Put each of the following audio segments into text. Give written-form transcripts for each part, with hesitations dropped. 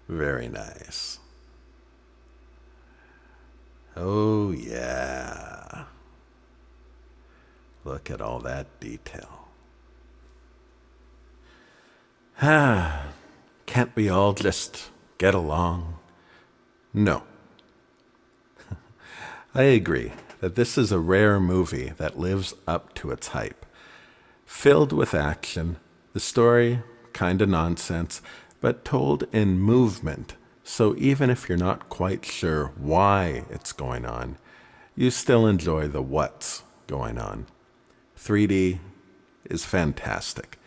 Very nice. Oh, yeah. Look at all that detail. Ah, can't we all just get along? No. I agree that this is a rare movie that lives up to its hype. Filled with action, the story, kinda nonsense, but told in movement, so even if you're not quite sure why it's going on, you still enjoy the what's going on. 3D is fantastic.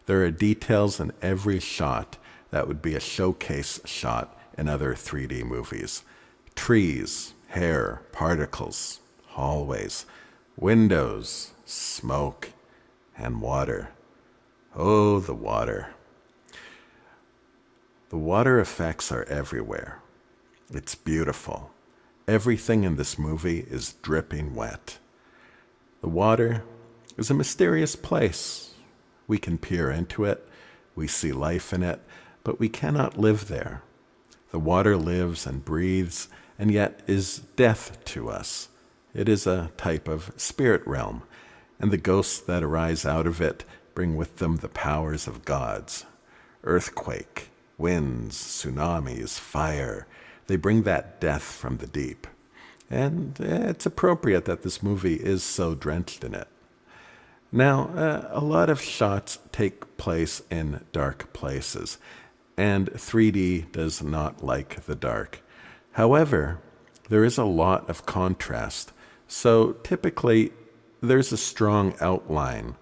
There are details in every shot that would be a showcase shot in other 3D movies. Trees, hair, particles, hallways, windows, smoke, and water. Oh, the water. The water effects are everywhere. It's beautiful. Everything in this movie is dripping wet. The water is a mysterious place. We can peer into it, we see life in it, but we cannot live there. The water lives and breathes, and yet is death to us. It is a type of spirit realm, and the ghosts that arise out of it bring with them the powers of gods. Earthquake, winds, tsunamis, fire, they bring that death from the deep. And it's appropriate that this movie is so drenched in it. Now, a lot of shots take place in dark places, and 3D does not like the dark. However, there is a lot of contrast, so typically there's a strong outline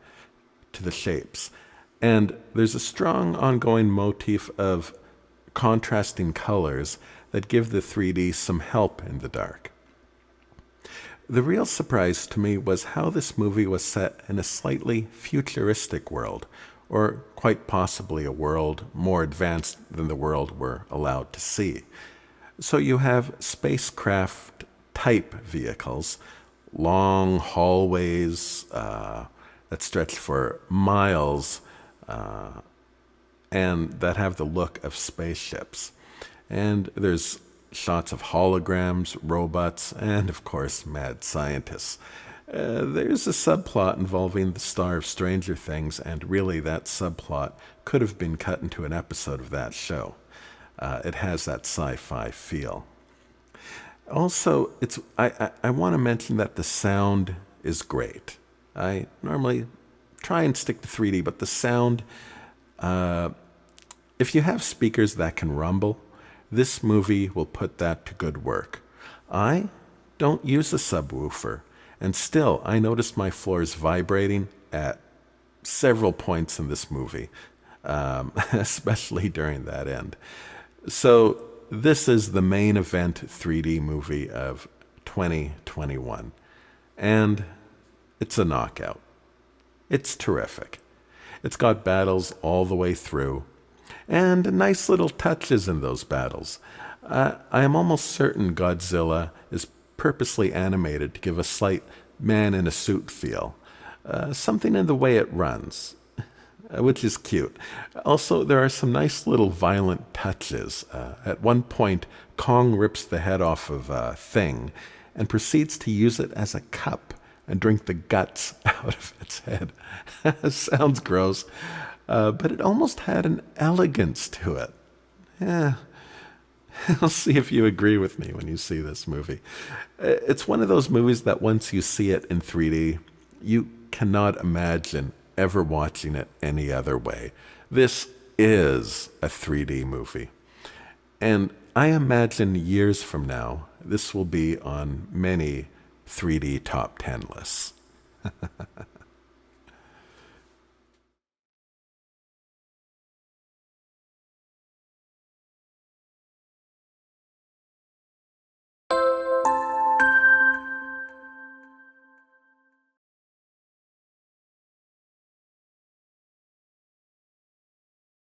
to the shapes, and there's a strong ongoing motif of contrasting colors that give the 3D some help in the dark. The real surprise to me was how this movie was set in a slightly futuristic world, or quite possibly a world more advanced than the world we're allowed to see. So you have spacecraft type vehicles, long hallways that stretch for miles and that have the look of spaceships. And there's shots of holograms, robots, and of course, mad scientists. There's a subplot involving the star of Stranger Things, and really that subplot could have been cut into an episode of that show. It has that sci-fi feel. Also, I want to mention that the sound is great. I normally try and stick to 3D, but the sound, if you have speakers that can rumble, this movie will put that to good work. I don't use a subwoofer, and still I noticed my floors vibrating at several points in this movie, especially during that end. So this is the main event 3D movie of 2021, and it's a knockout. It's terrific. It's got battles all the way through, and nice little touches in those battles. I am almost certain Godzilla is purposely animated to give a slight man-in-a-suit feel. Something in the way it runs, which is cute. Also, there are some nice little violent touches. At one point, Kong rips the head off of a thing and proceeds to use it as a cup and drink the guts out of its head. Sounds gross. But it almost had an elegance to it. Yeah, I'll see if you agree with me when you see this movie. It's one of those movies that once you see it in 3D, you cannot imagine ever watching it any other way. This is a 3D movie. And I imagine years from now, this will be on many 3D top 10 lists.